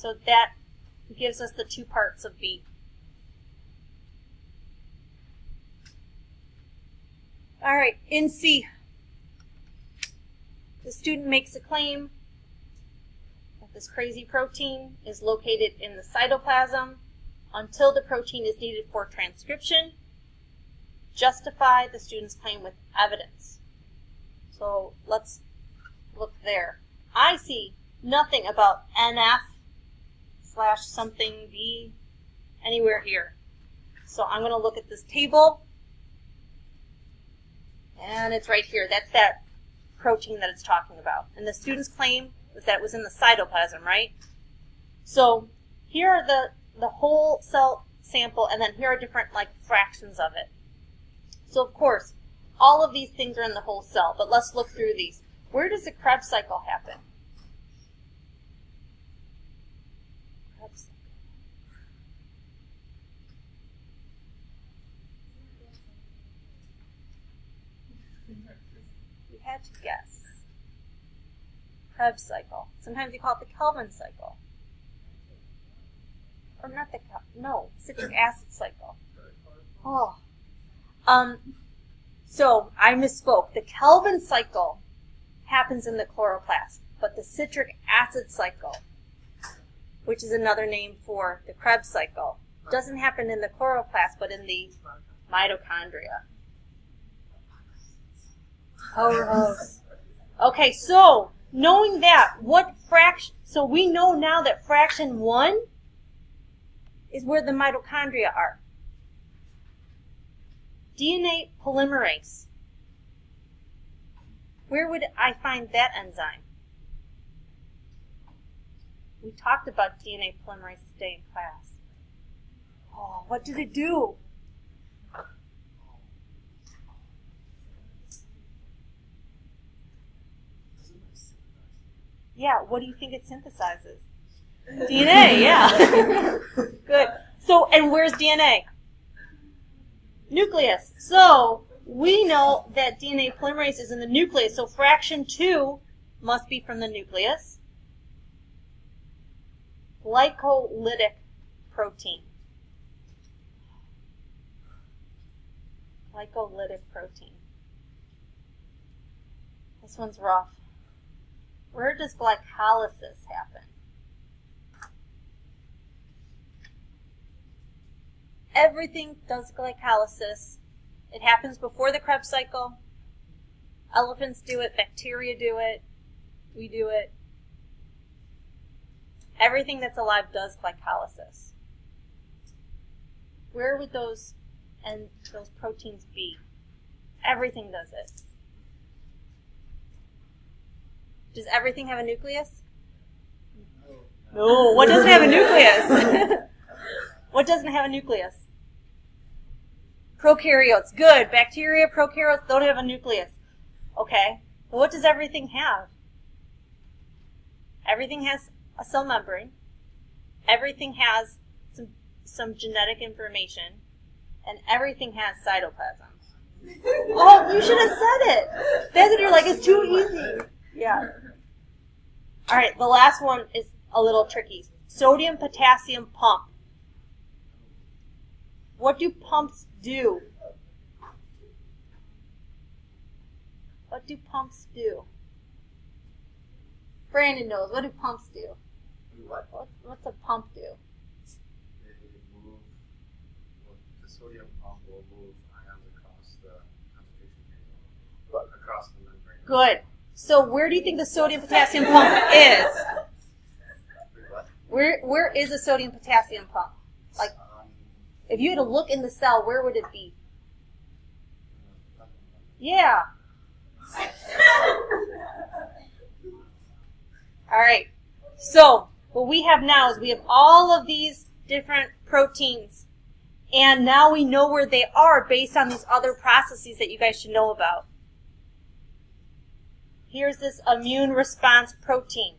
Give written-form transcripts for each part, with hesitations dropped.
So that gives us the 2 parts of B. All right, in C, the student makes a claim that this crazy protein is located in the cytoplasm until the protein is needed for transcription. Justify the student's claim with evidence. So let's look there. I see nothing about NF/something B anywhere here. So I'm going to look at this table, and it's right here. That's that protein that it's talking about. And the student's claim is that it was in the cytoplasm, right? So here are the whole cell sample, and then here are different fractions of it. So of course, all of these things are in the whole cell, but let's look through these. Where does the Krebs cycle happen? Krebs cycle. You had to guess. Krebs cycle. Sometimes you call it the Kelvin cycle. Or not the citric acid cycle. Oh. So I misspoke. The Kelvin cycle happens in the chloroplast, but the citric acid cycle, which is another name for the Krebs cycle, doesn't happen in the chloroplast, but in the mitochondria. Oh. Okay, so knowing that, what fraction? So we know now that fraction 1 is where the mitochondria are. DNA polymerase. Where would I find that enzyme? We talked about DNA polymerase today in class. Oh, what did it do? Yeah, what do you think it synthesizes? DNA, yeah. Good. So, and where's DNA? Nucleus. So, we know that DNA polymerase is in the nucleus, so fraction 2 must be from the nucleus. Glycolytic protein. Glycolytic protein. This one's rough. Where does glycolysis happen? Everything does glycolysis. It happens before the Krebs cycle. Elephants do it, bacteria do it, we do it. Everything that's alive does glycolysis. Where would those proteins be? Everything does it. Does everything have a nucleus? No. What doesn't have a nucleus? What doesn't have a nucleus? Prokaryotes. Good. Bacteria, prokaryotes don't have a nucleus. Okay. Well, what does everything have? Everything has a cell membrane. Everything has some genetic information. And everything has cytoplasm. Oh, you should have said it. That's what you're like, it's too easy. Yeah. All right, the last one is a little tricky. Sodium-potassium pump. What do pumps do? What do pumps do? Brandon knows. What do pumps do? What's a pump do? They move, the sodium pump will move ions across the concentration gradient, across the membrane. Good. So where do you think the sodium-potassium pump is? Where is a sodium-potassium pump? Like, if you had to look in the cell, where would it be? Yeah. All right. So what we have now is we have all of these different proteins, and now we know where they are based on these other processes that you guys should know about. Here's this immune response protein.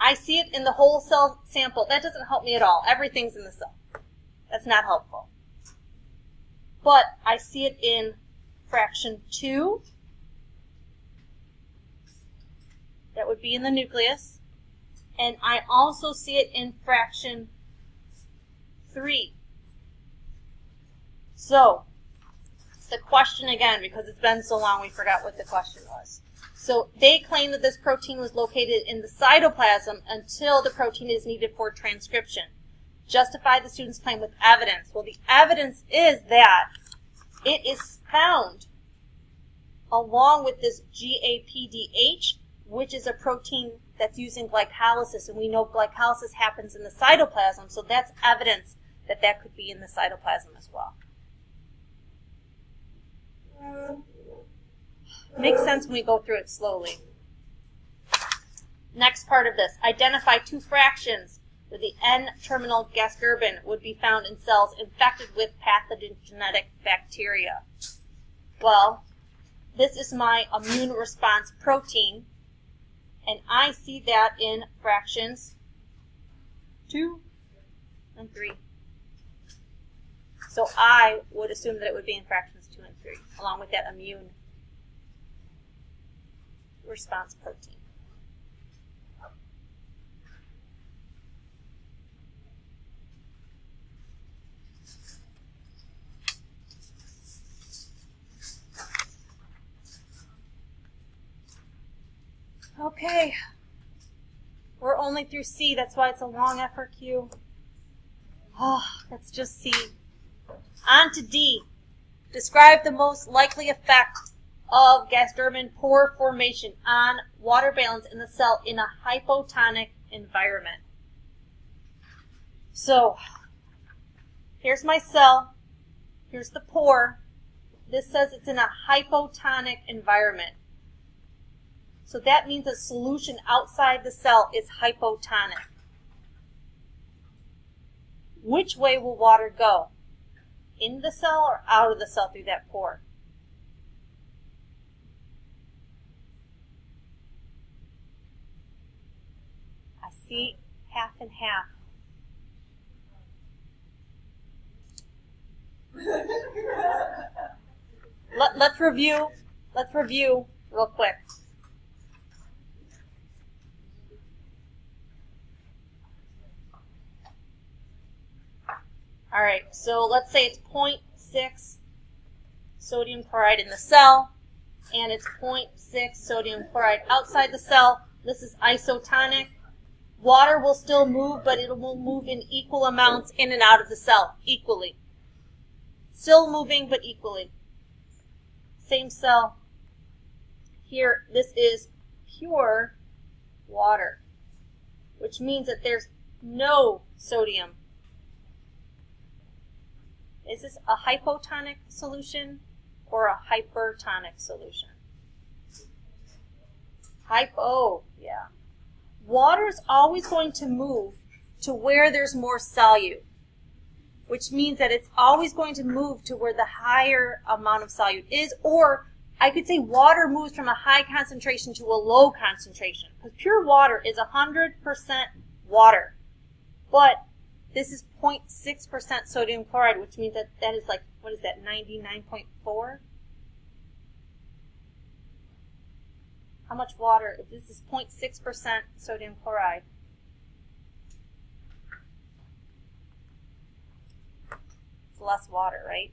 I see it in the whole cell sample. That doesn't help me at all. Everything's in the cell. That's not helpful. But I see it in fraction 2. That would be in the nucleus. And I also see it in fraction 3. So, the question again, because it's been so long we forgot what the question was. So they claim that this protein was located in the cytoplasm until the protein is needed for transcription. Justify the student's claim with evidence. Well, the evidence is that it is found along with this GAPDH, which is a protein that's used in glycolysis, and we know glycolysis happens in the cytoplasm, so that's evidence that that could be in the cytoplasm as well. Makes sense when we go through it slowly. Next part of this, identify 2 fractions where the N-terminal gasgerbin would be found in cells infected with pathogenic bacteria. Well, this is my immune response protein, and I see that in fractions 2 and 3. So I would assume that it would be in fractions 2 and 3, along with that immune response protein. Okay, we're only through C, that's why it's a long FRQ. Oh, that's just C. On to D. Describe the most likely effect of gasgerbin pore formation on water balance in the cell in a hypotonic environment. So, here's my cell, here's the pore. This says it's in a hypotonic environment. So that means a solution outside the cell is hypotonic. Which way will water go? In the cell or out of the cell through that pore? I see half and half. Let's review real quick. All right, so let's say it's 0.6 sodium chloride in the cell, and it's 0.6 sodium chloride outside the cell. This is isotonic. Water will still move, but it will move in equal amounts in and out of the cell, equally. Still moving, but equally. Same cell. Here, this is pure water, which means that there's no sodium. Is this a hypotonic solution or a hypertonic solution? Hypo, yeah. Water is always going to move to where there's more solute, which means that it's always going to move to where the higher amount of solute is, or I could say water moves from a high concentration to a low concentration, because pure water is 100% water, but this is 0.6% sodium chloride, which means that that is like, what is that, 99.4? How much water? If this is 0.6% sodium chloride, it's less water, right?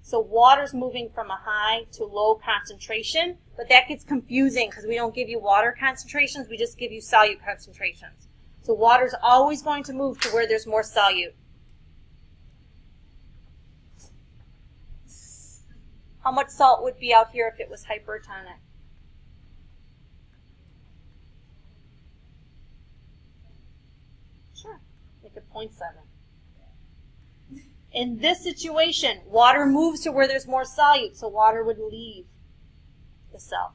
So water's moving from a high to low concentration, but that gets confusing because we don't give you water concentrations, we just give you solute concentrations. So water's always going to move to where there's more solute. How much salt would be out here if it was hypertonic? Sure, make it 0.7. In this situation, water moves to where there's more solute, so water would leave the cell.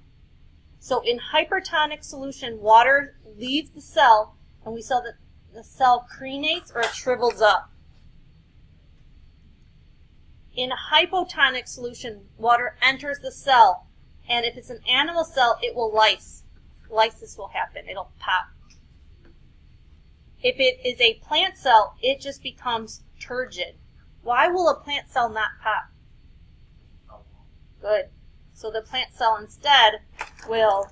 So in hypertonic solution, water leaves the cell, and we saw that the cell crenates or it shrivels up. In a hypotonic solution, water enters the cell, and if it's an animal cell, it will lyse. Lysis will happen. It'll pop. If it is a plant cell, it just becomes turgid. Why will a plant cell not pop? Good. So the plant cell instead will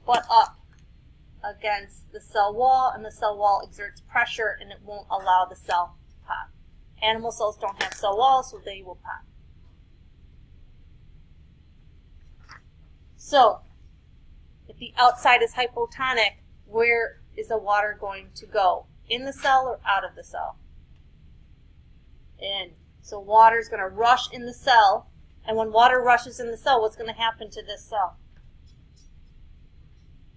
butt up against the cell wall, and the cell wall exerts pressure and it won't allow the cell to pop. Animal cells don't have cell walls, so they will pop. So, if the outside is hypotonic, where is the water going to go? In the cell or out of the cell? In. So water is going to rush in the cell, and when water rushes in the cell, what's going to happen to this cell?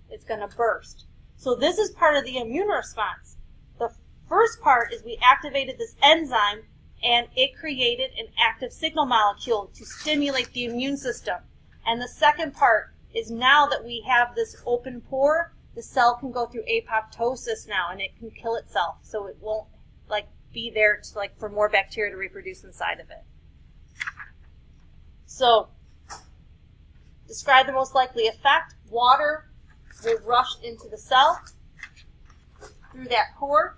It's going to burst. So this is part of the immune response. The first part is we activated this enzyme, and it created an active signal molecule to stimulate the immune system. And the second part is now that we have this open pore, the cell can go through apoptosis now, and it can kill itself. So it won't be there to, for more bacteria to reproduce inside of it. So, describe the most likely effect. Water will rush into the cell through that pore,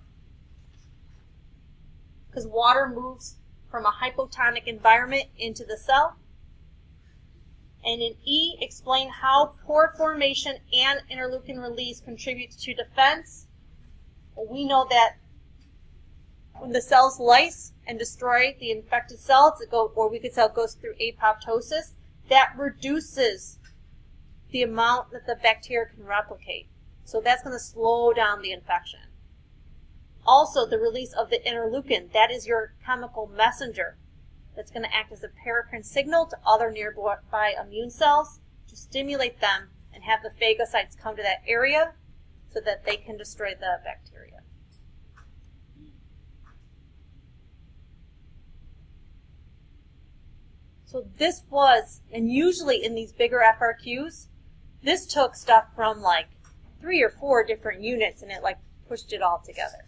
because water moves from a hypotonic environment into the cell. And in E, explain how pore formation and interleukin release contributes to defense. Well, we know that when the cells lyse and destroy the infected cells, or we could say it goes through apoptosis, that reduces the amount that the bacteria can replicate. So that's going to slow down the infection. Also, the release of the interleukin, that is your chemical messenger. That's going to act as a paracrine signal to other nearby immune cells to stimulate them and have the phagocytes come to that area so that they can destroy the bacteria. So this was, and usually in these bigger FRQs, this took stuff from 3 or 4 different units and it pushed it all together.